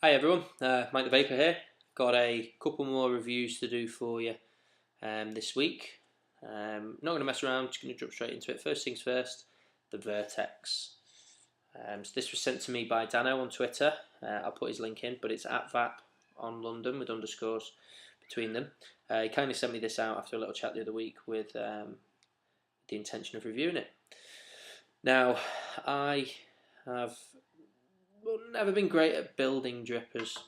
Hi everyone, Mike the Vapor here. Got a couple more reviews to do for you this week. Not going to mess around, just going to jump straight into it. First things first, the Vertex. So this was sent to me by Dano on Twitter. I'll put his link in, but it's at VAP on London with underscores between them. He kindly sent me this out after a little chat the other week with the intention of reviewing it. Now, I have never been great at building drippers.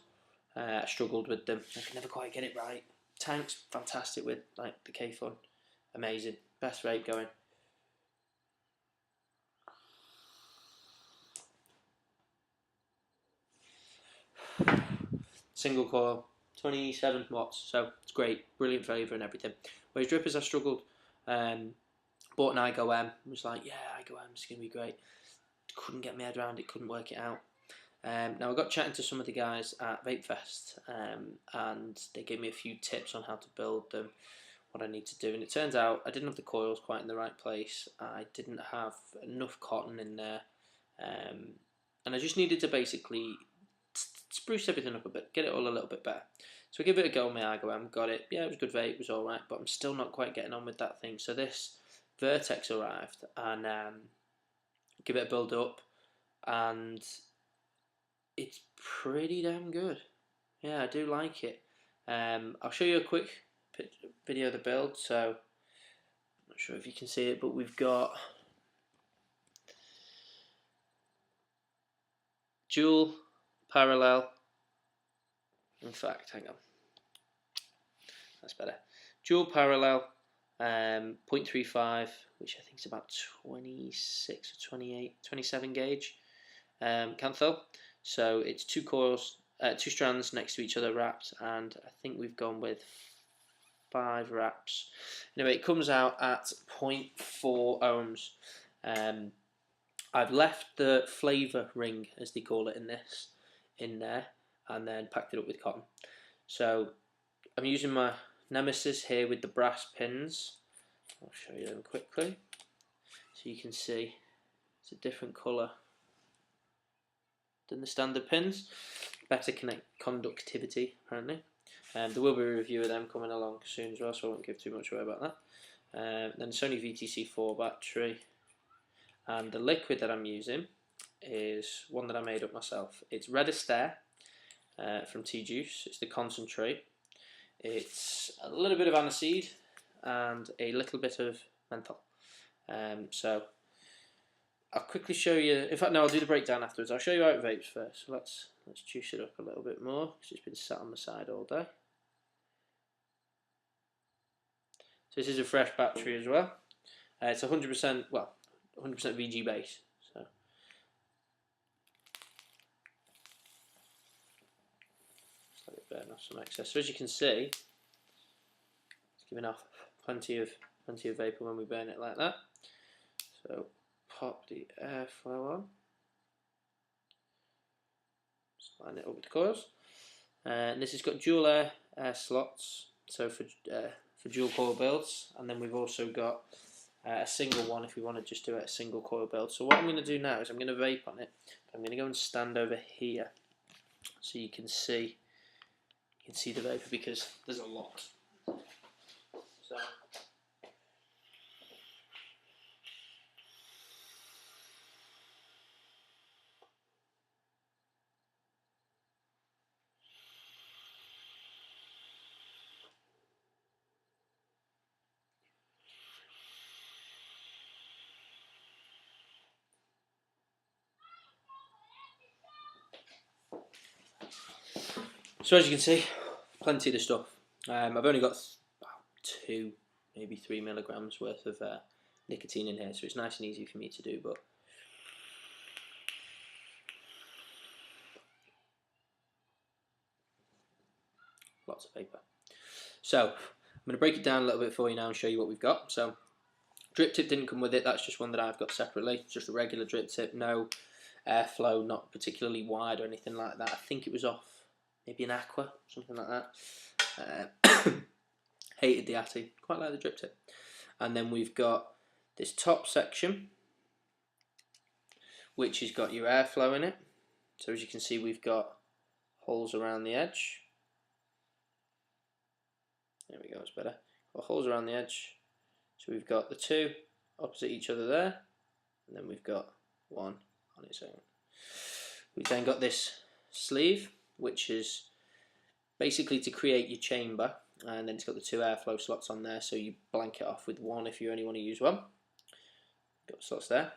I struggled with them. I could never quite get it right. Tanks, fantastic with like the K-Fun. Amazing. Best vape going. Single coil, 27 watts, so it's great. Brilliant flavour and everything. Whereas drippers, I struggled. Bought an Igo-m. Was like, yeah, Igo-m is going to be great. Couldn't get my head around it, couldn't work it out. Now I got chatting to some of the guys at Vape Fest, and they gave me a few tips on how to build them, what I need to do, and it turns out I didn't have the coils quite in the right place. I didn't have enough cotton in there, and I just needed to basically spruce everything up a bit, get it all a little bit better. So I gave it a go on my Igo-m, got it. Yeah, it was good vape, it was alright, but I'm still not quite getting on with that thing. So this Vertex arrived, and give it a build up, and it's pretty damn good. Yeah, I do like it. I'll show you a quick video of the build. So, I'm not sure if you can see it, but we've got dual parallel. In fact, hang on. That's better. Dual parallel, 0.35, which I think is about 26 or 28, 27 gauge canthal. So it's two coils, two strands next to each other wrapped, and I think we've gone with 5 wraps. Anyway, it comes out at 0.4 ohms. I've left the flavour ring, as they call it in this, in there, and then packed it up with cotton. So I'm using my Nemesis here with the brass pins. I'll show you them quickly, so you can see it's a different colour than the standard pins. Better conductivity apparently. There will be a review of them coming along soon as well, so I won't give too much away about that. Then Sony VTC4 battery, and the liquid that I'm using is one that I made up myself. It's Red Astaire from T-Juice. It's the concentrate. It's a little bit of aniseed and a little bit of menthol. So I'll quickly show you. In fact, no, I'll do the breakdown afterwards. I'll show you how it vapes first. So let's juice it up a little bit more because it's been sat on the side all day. So this is a fresh battery as well. It's 100%, well, 100% VG base. So just let it burn off some excess. So as you can see, it's giving off plenty of vapor when we burn it like that. So pop the airflow on, just line it up with the coils, and this has got dual air slots, so for dual coil builds, and then we've also got a single one if we want to just do a single coil build. So what I'm going to do now is I'm going to vape on it. I'm going to go and stand over here so you can see the vapor because there's a lot. So as you can see, plenty of the stuff. I've only got 2, maybe 3 milligrams worth of nicotine in here, so it's nice and easy for me to do. But lots of vapor. So I'm going to break it down a little bit for you now and show you what we've got. So drip tip didn't come with it. That's just one that I've got separately. It's just a regular drip tip, no airflow, not particularly wide or anything like that. I think it was off maybe an Aqua, something like that. Hated the Atty, quite like the drip tip. And then we've got this top section, which has got your airflow in it. So as you can see, we've got holes around the edge. There we go, it's better. Got holes around the edge. So we've got the two opposite each other there, and then we've got one on its own. We've then got this sleeve, which is basically to create your chamber, and then it's got the two airflow slots on there, so you blank it off with one if you only want to use one. Got the slots there.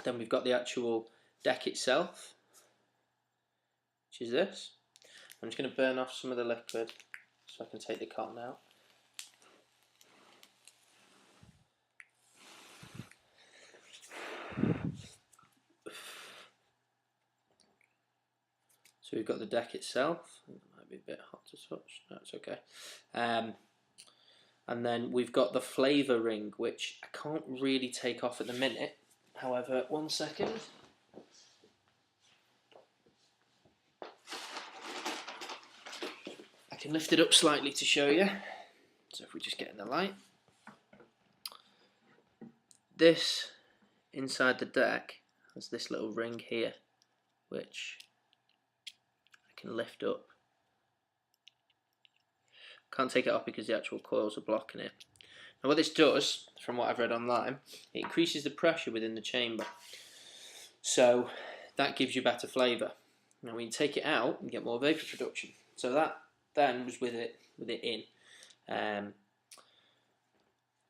Then we've got the actual deck itself, which is this. I'm just going to burn off some of the liquid so I can take the cotton out. So we've got the deck itself. It might be a bit hot to touch. No, it's okay. And then we've got the flavour ring, which I can't really take off at the minute. However, 1 second. I can lift it up slightly to show you. So if we just get in the light. This, inside the deck, has this little ring here, which I can lift up. Can't take it off because the actual coils are blocking it. Now what this does, from what I've read online, it increases the pressure within the chamber. So that gives you better flavour. Now when you take it out, you get more vapour production. So that then was with it in.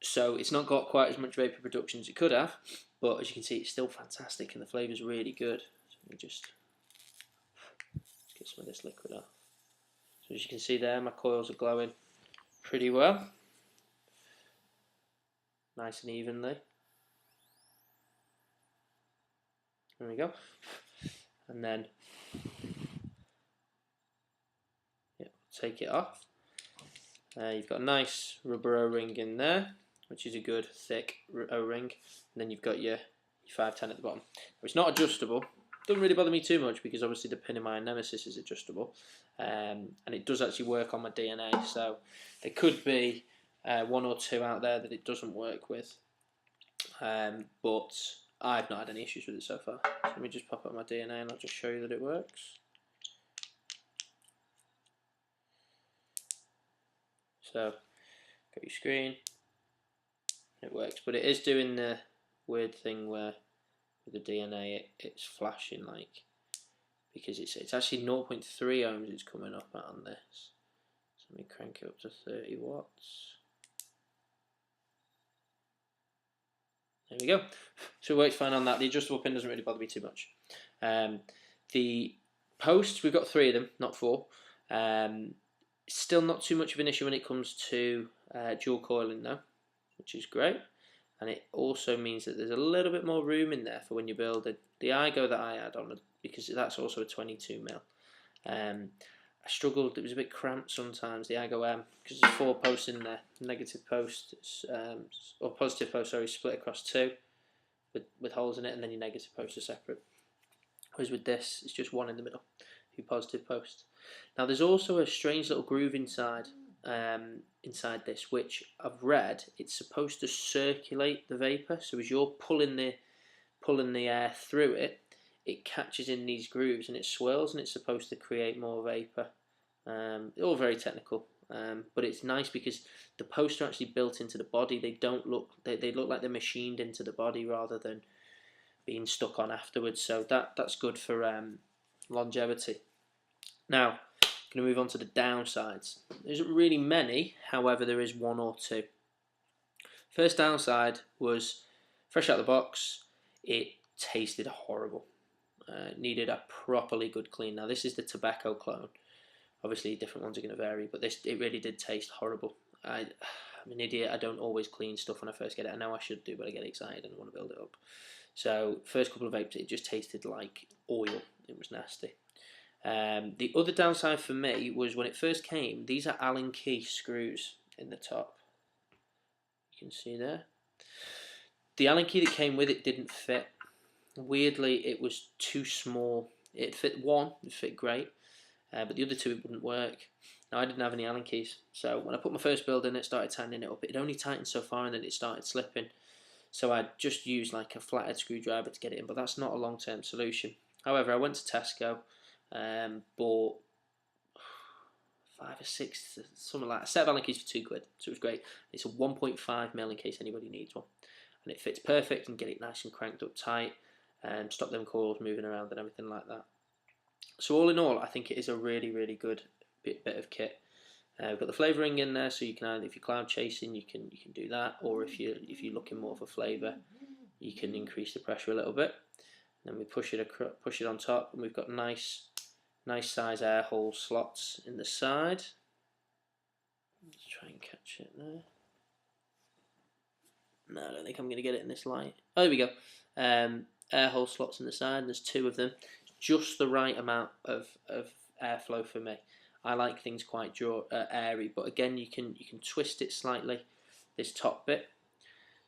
So it's not got quite as much vapour production as it could have, but as you can see, it's still fantastic and the flavour's really good. So let me just get some of this liquid off. So as you can see there, my coils are glowing pretty well. Nice and evenly. There we go. And then take it off. You've got a nice rubber O-ring in there, which is a good thick O-ring. And then you've got your 510 at the bottom. It's not adjustable. Doesn't really bother me too much because obviously the pin in my Nemesis is adjustable. And it does actually work on my DNA. So there could be one or two out there that it doesn't work with. But I've not had any issues with it so far. So let me just pop up my DNA and I'll just show you that it works. So, got your screen, it works, but it is doing the weird thing where with the DNA it's flashing like, because it's actually 0.3 ohms it's coming up at on this. So let me crank it up to 30 watts. There we go. So it works fine on that. The adjustable pin doesn't really bother me too much. The posts, we've got 3 of them, not 4. Still not too much of an issue when it comes to dual coiling though, which is great. And it also means that there's a little bit more room in there for when you're building. The Igo that I had on, because that's also a 22mm. I struggled, it was a bit cramped sometimes, the Igo-m, because there's 4 posts in there. Negative post, or positive post, sorry, split across 2 with holes in it, and then your negative posts are separate. Whereas with this, it's just 1 in the middle, 2 positive posts. Now there's also a strange little groove inside this, which I've read it's supposed to circulate the vapour. So as you're pulling the air through it, it catches in these grooves and it swirls, and it's supposed to create more vapour. All very technical, but it's nice because the posts are actually built into the body. They don't look they look like they're machined into the body rather than being stuck on afterwards. So that's good for longevity. Now, I'm going to move on to the downsides. There isn't really many, however there is 1 or 2. First downside was, fresh out of the box, it tasted horrible. It needed a properly good clean. Now this is the tobacco clone. Obviously different ones are going to vary, but it really did taste horrible. I'm an idiot, I don't always clean stuff when I first get it. I know I should do, but I get excited and I want to build it up. So first couple of vapes, it just tasted like oil. It was nasty. The other downside for me was when it first came, these are Allen key screws in the top. You can see there. The Allen key that came with it didn't fit. Weirdly, it was too small. It fit one, it fit great, but the other 2 it wouldn't work. Now I didn't have any Allen keys, so when I put my first build in, it started tightening it up. It only tightened so far and then it started slipping. So I just used like a flathead screwdriver to get it in, but that's not a long-term solution. However, I went to Tesco, bought 5 or 6, something like that. A set of Allen keys for £2, so it was great. It's a 1.5mm in case anybody needs one, and it fits perfect and get it nice and cranked up tight, and stop them coils moving around and everything like that. So all in all, I think it is a really good bit of kit. We've got the flavouring in there, so you can either, if you're cloud chasing, you can do that, or if you're looking more for flavour, you can increase the pressure a little bit. Then we push it on top, and we've got nice size air hole slots in the side. Let's try and catch it there. No, I don't think I'm going to get it in this light. Oh, there we go. Air hole slots in the side. There's 2 of them. Just the right amount of airflow for me. I like things quite airy, but again, you can twist it slightly, this top bit.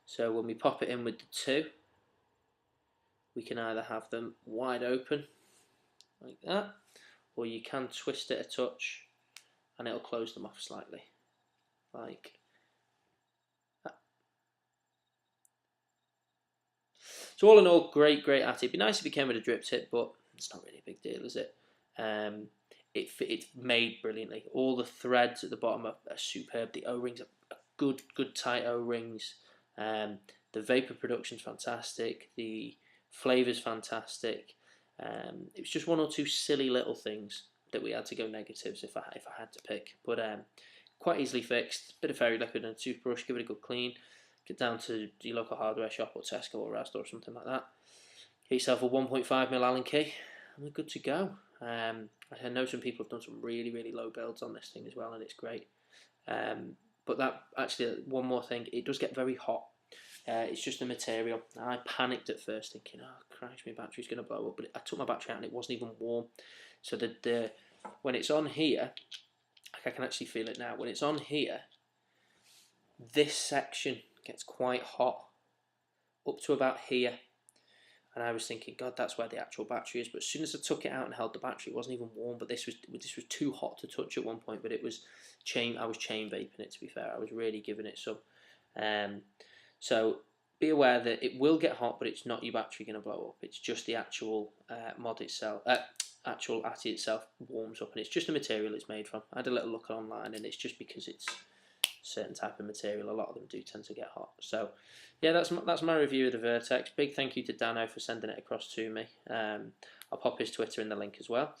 So when we pop it in with the 2, we can either have them wide open like that, or you can twist it a touch and it'll close them off slightly like that. So all in all, great at it. It'd be nice if it came with a drip tip, but it's not really a big deal, is it? It's made brilliantly. All the threads at the bottom are superb. The O-rings are good tight O-rings. The vapor production's fantastic. The flavour's fantastic. It was just 1 or 2 silly little things that we had to go negatives if I had to pick. But quite easily fixed. Bit of fairy liquid and a toothbrush. Give it a good clean. Get down to your local hardware shop or Tesco or Asda or something like that. Get yourself a 1.5mm Allen key, and we're good to go. I know some people have done some really low builds on this thing as well, and it's great. But that actually, one more thing, it does get very hot. It's just the material. I panicked at first, thinking, "Oh Christ, my battery's going to blow up." But I took my battery out, and it wasn't even warm. So when it's on here, I can actually feel it now. When it's on here, this section gets quite hot, up to about here. And I was thinking, God, that's where the actual battery is. But as soon as I took it out and held the battery, it wasn't even warm. But this was too hot to touch at one point. But I was chain vaping it, to be fair. I was really giving it some. So be aware that it will get hot, but it's not your battery going to blow up. It's just the actual mod itself, actual ATI itself warms up, and it's just the material it's made from. I had a little look online, and it's just because it's a certain type of material. A lot of them do tend to get hot. So yeah, that's my review of the Vertex. Big thank you to Dano for sending it across to me. I'll pop his Twitter in the link as well.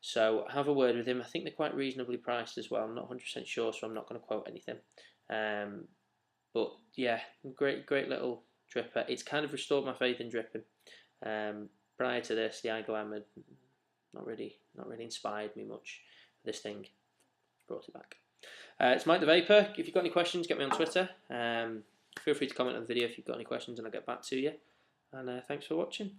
So have a word with him. I think they're quite reasonably priced as well. I'm not 100% sure, so I'm not going to quote anything. But yeah, great little dripper. It's kind of restored my faith in dripping. Prior to this, the Igo-m had not really inspired me much. This thing brought it back. It's Mike the Vapor. If you've got any questions, get me on Twitter. Feel free to comment on the video if you've got any questions, and I'll get back to you. And thanks for watching.